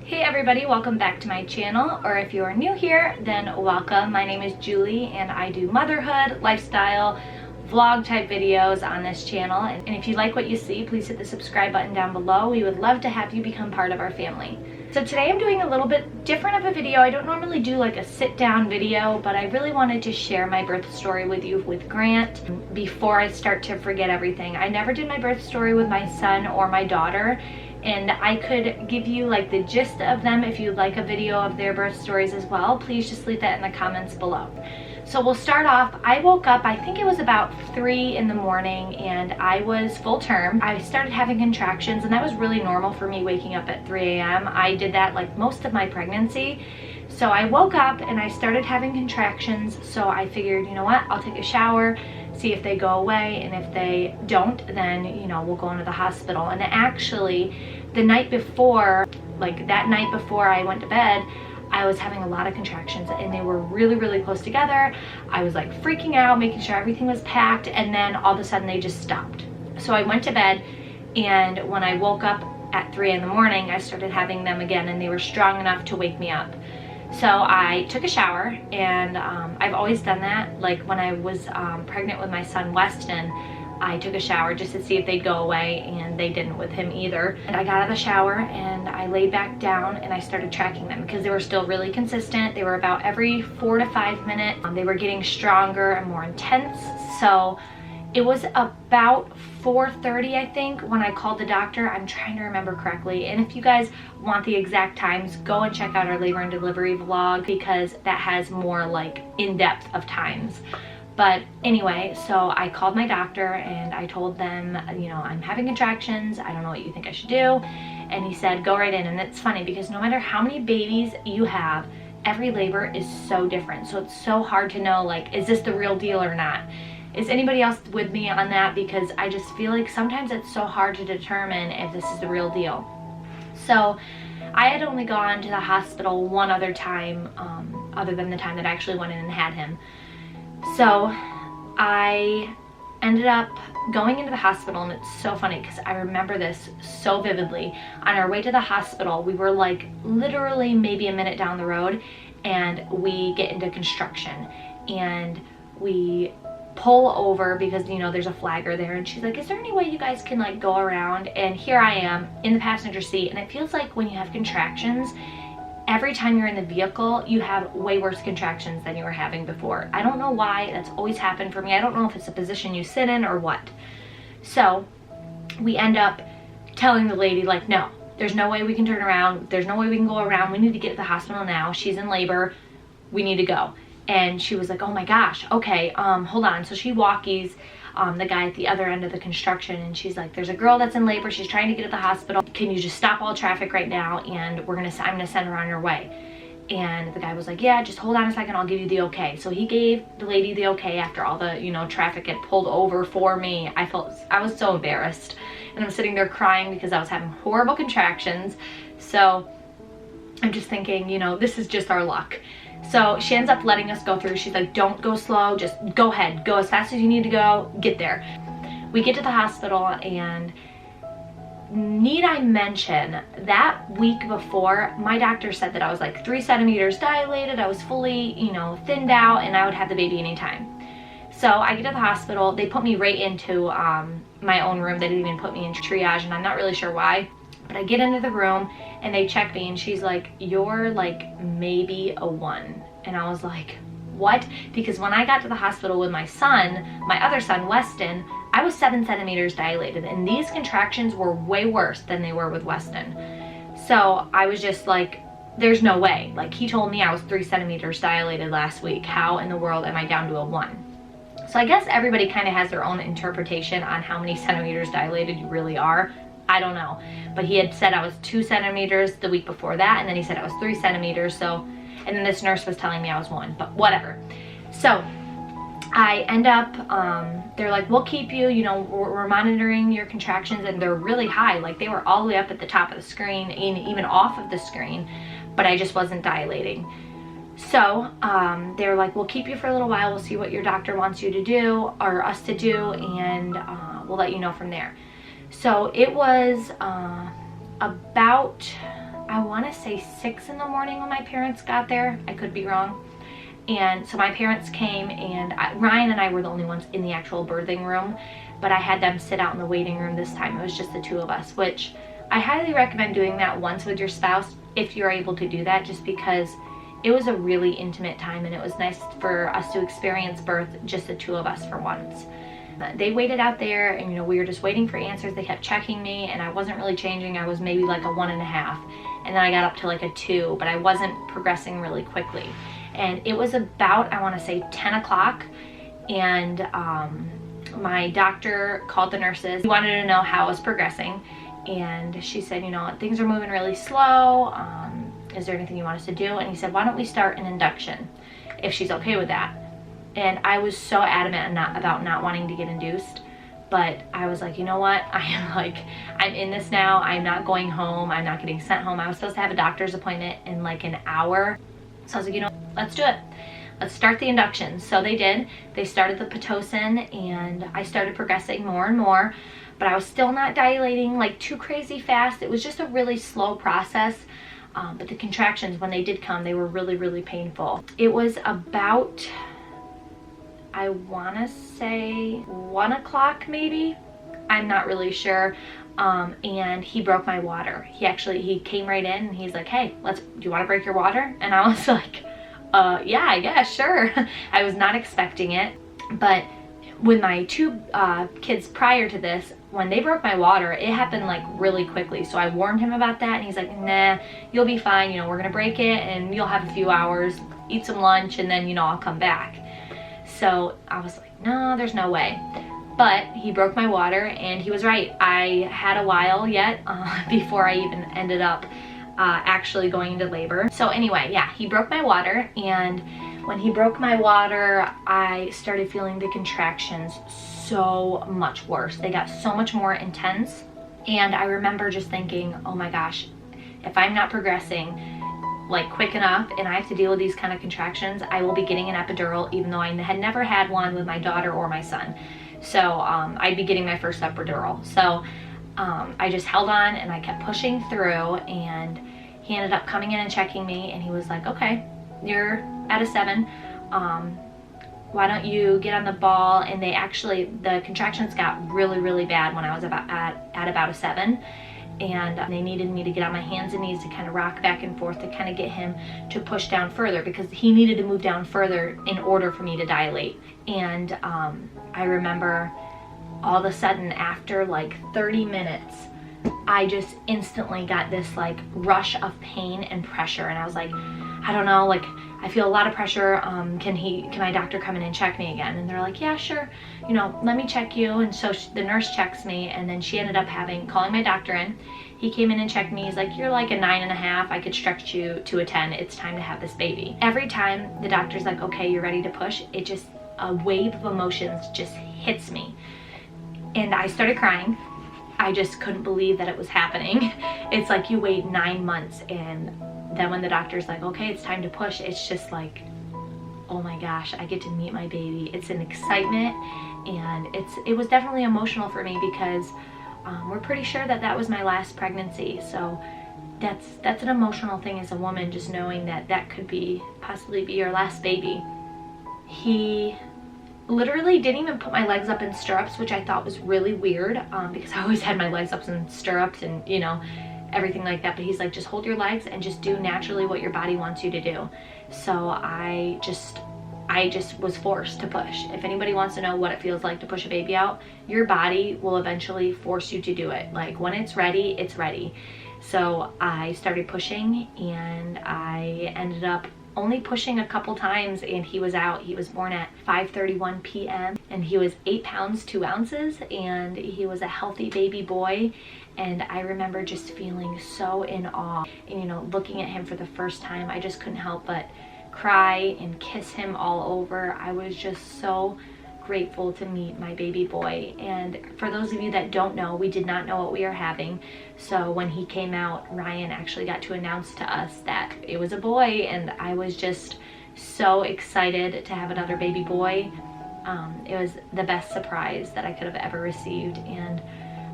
Hey everybody, welcome back to my channel, or if you are new here, then welcome. My name is Julie and I do motherhood, lifestyle, vlog type videos on this channel. And if you like what you see, please hit the subscribe button down below. We would love to have you become part of our family. So today I'm doing a little bit different of a video. I don't normally do like a sit down video, but I really wanted to share my birth story with you with Grant before I start to forget everything. I never did my birth story with my son or my daughter, and I could give you like the gist of them. If you'd like a video of their birth stories as well, please just leave that in the comments below. So we'll start off. I woke up, I think it was about 3 in the morning, and I was full term. I started having contractions, and that was really normal for me waking up at 3 a.m. I did that like most of my pregnancy. So I woke up and I started having contractions, so I figured, you know what, I'll take a shower, see if they go away, and if they don't, then, you know, we'll go into the hospital. And actually, the night before, like that night before I went to bed, I was having a lot of contractions and they were really, really close together. I was like freaking out, making sure everything was packed, and then all of a sudden they just stopped. So I went to bed, and when I woke up at 3 in the morning, I started having them again, and they were strong enough to wake me up. So I took a shower, and I've always done that. Like when I was pregnant with my son Weston, I took a shower just to see if they'd go away, and they didn't with him either. And I got out of the shower and I laid back down and I started tracking them because they were still really consistent. They were about every 4 to 5 minutes. They were getting stronger and more intense. So it was about 4:30, I think, when I called the doctor. I'm trying to remember correctly. And if you guys want the exact times, go and check out our labor and delivery vlog, because that has more like in-depth of times. But anyway, so I called my doctor and I told them, you know, I'm having contractions. I don't know what you think I should do. And he said, go right in. And it's funny because no matter how many babies you have, every labor is so different. So it's so hard to know, like, is this the real deal or not? Is anybody else with me on that? Because I just feel like sometimes it's so hard to determine if this is the real deal. So I had only gone to the hospital one other time, other than the time that I actually went in and had him. So I ended up going into the hospital, and it's so funny because I remember this so vividly. On our way to the hospital, we were like literally maybe a minute down the road, and we get into construction, and we pull over because, you know, there's a flagger there, and she's like, is there any way you guys can like go around? And here I am in the passenger seat, and it feels like when you have contractions, every time you're in the vehicle, you have way worse contractions than you were having before. I don't know why. That's always happened for me. I don't know if it's a position you sit in or what. So we end up telling the lady, like, no, there's no way we can turn around. There's no way we can go around. We need to get to the hospital now. She's in labor. We need to go. And she was like, oh my gosh, okay, hold on. So she walkies the guy at the other end of the construction, and she's like, there's a girl that's in labor. She's trying to get to the hospital. Can you just stop all traffic right now, and I'm gonna send her on her way. And the guy was like, yeah, just hold on a second, I'll give you the okay. So he gave the lady the okay after all the, you know, traffic had pulled over for me. I was so embarrassed, and I'm sitting there crying because I was having horrible contractions. So I'm just thinking, you know, this is just our luck. So she ends up letting us go through. She's like, don't go slow, just go ahead, go as fast as you need to go, get there. We get to the hospital, and need I mention, that week before, my doctor said that I was like 3 centimeters dilated, I was fully, you know, thinned out, and I would have the baby anytime. So I get to the hospital, they put me right into my own room. They didn't even put me in triage, and I'm not really sure why. But I get into the room and they check me, and she's like, you're like maybe a 1. And I was like, what? Because when I got to the hospital with my son, my other son, Weston, I was 7 centimeters dilated, and these contractions were way worse than they were with Weston. So I was just like, there's no way. Like, he told me I was 3 centimeters dilated last week. How in the world am I down to a 1? So I guess everybody kind of has their own interpretation on how many centimeters dilated you really are. I don't know, but he had said I was 2 centimeters the week before that, and then he said I was 3 centimeters. So, and then this nurse was telling me I was 1, but whatever. So I end up, they're like, we'll keep you, you know, we're monitoring your contractions, and they're really high. Like, they were all the way up at the top of the screen and even off of the screen, but I just wasn't dilating. So they were like, we'll keep you for a little while. We'll see what your doctor wants you to do, or us to do, and we'll let you know from there. So it was about I want to say 6 in the morning when my parents got there. I could be wrong. And so my parents came, and Ryan and I were the only ones in the actual birthing room, but I had them sit out in the waiting room this time. It was just the two of us, which I highly recommend doing that once with your spouse if you're able to do that, just because it was a really intimate time and it was nice for us to experience birth, just the two of us for once. They waited out there, and we were just waiting for answers. They kept checking me, and I wasn't really changing. I was maybe like a 1.5, and then I got up to like a 2, but I wasn't progressing really quickly. And it was about, I want to say 10 o'clock, and my doctor called the nurses. He wanted to know how I was progressing, and she said, things are moving really slow. Is there anything you want us to do? And he said, why don't we start an induction, if she's okay with that. And I was so adamant about not wanting to get induced, but I was like, you know what? I'm in this now. I'm not going home. I'm not getting sent home. I was supposed to have a doctor's appointment in like an hour. So I was like, let's do it. Let's start the induction. So they did. They started the Pitocin, and I started progressing more and more, but I was still not dilating like too crazy fast. It was just a really slow process. But the contractions, when they did come, they were really, really painful. It was about, I want to say 1 o'clock maybe. I'm not really sure. And he broke my water. He came right in, and he's like, hey, do you want to break your water? And I was like, yeah, I guess, sure. I was not expecting it. But with my two kids prior to this, when they broke my water, it happened like really quickly. So I warned him about that, and he's like, nah, you'll be fine. We're gonna break it, and you'll have a few hours, eat some lunch, and then I'll come back. So I was like, no, there's no way. But he broke my water, and he was right. I had a while yet before I even ended up actually going into labor. So anyway, yeah, he broke my water, and when he broke my water, I started feeling the contractions so much worse. They got so much more intense, and I remember just thinking, oh my gosh, if I'm not progressing like quick enough and I have to deal with these kind of contractions, I will be getting an epidural, even though I had never had one with my daughter or my son. So I'd be getting my first epidural. So I just held on, and I kept pushing through, and he ended up coming in and checking me, and he was like, okay, you're at a 7. Why don't you get on the ball? And the contractions got really, really bad when I was at about a 7. And they needed me to get on my hands and knees to kind of rock back and forth to kind of get him to push down further, because he needed to move down further in order for me to dilate. And I remember all of a sudden, after like 30 minutes, I just instantly got this like rush of pain and pressure, and I was like, I don't know, like I feel a lot of pressure. Can my doctor come in and check me again? And they're like, yeah, sure, let me check you. And so the nurse checks me, and then she ended up calling my doctor in. He came in and checked me. He's like, you're like a 9.5. I could stretch you to a 10. It's time to have this baby. Every time the doctor's like, okay, you're ready to push, it just, a wave of emotions just hits me. And I started crying. I just couldn't believe that it was happening. It's like you wait 9 months, and then when the doctor's like, okay, it's time to push, it's just like, oh my gosh, I get to meet my baby. It's an excitement, and it was definitely emotional for me, because we're pretty sure that was my last pregnancy. So that's an emotional thing as a woman, just knowing that could possibly be your last baby. He literally didn't even put my legs up in stirrups, which I thought was really weird, because I always had my legs up in stirrups and everything like that. But he's like, just hold your legs and just do naturally what your body wants you to do. So I just was forced to push. If anybody wants to know what it feels like to push a baby out, your body will eventually force you to do it. Like when it's ready, it's ready. So I started pushing, and I ended up only pushing a couple times, and he was out. He was born at 5:31 p.m. and he was 8 pounds 2 ounces, and he was a healthy baby boy. And I remember just feeling so in awe, and looking at him for the first time, I just couldn't help but cry and kiss him all over. I was just so grateful to meet my baby boy. And for those of you that don't know, we did not know what we were having. So when he came out, Ryan actually got to announce to us that it was a boy, and I was just so excited to have another baby boy. It was the best surprise that I could have ever received, and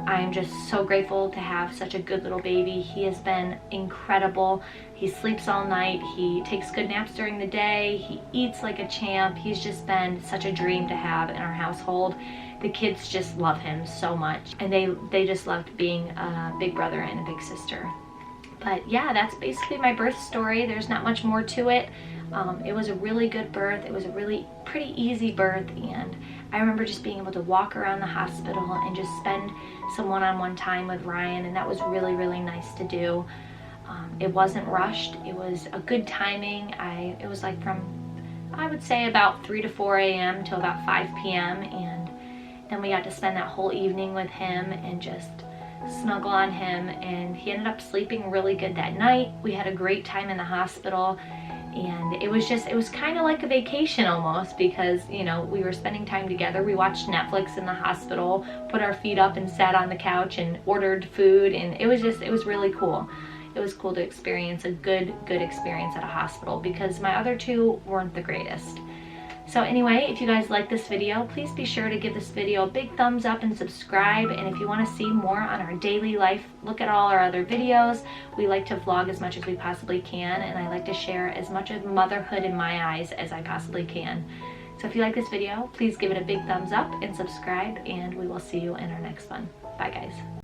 I'm just so grateful to have such a good little baby. He has been incredible. He sleeps all night. He takes good naps during the day. He eats like a champ. He's just been such a dream to have in our household. The kids just love him so much, and they just loved being a big brother and a big sister. But yeah, that's basically my birth story. There's not much more to it. It was a really good birth. It was a really pretty easy birth, and I remember just being able to walk around the hospital and just spend some one-on-one time with Ryan, and that was really, really nice to do. It wasn't rushed. It was a good timing. It was like from, I would say, about 3 to 4 a.m. till about 5 p.m. and then we got to spend that whole evening with him and just snuggle on him, and he ended up sleeping really good that night. We had a great time in the hospital, and it was kind of like a vacation almost, because, you know, we were spending time together. We watched Netflix in the hospital, put our feet up and sat on the couch and ordered food, and it was really cool. It was cool to experience a good experience at a hospital, because my other two weren't the greatest. So anyway, if you guys like this video, please be sure to give this video a big thumbs up and subscribe. And if you want to see more on our daily life, look at all our other videos. We like to vlog as much as we possibly can, and I like to share as much of motherhood in my eyes as I possibly can. So if you like this video, please give it a big thumbs up and subscribe, and we will see you in our next one. Bye guys.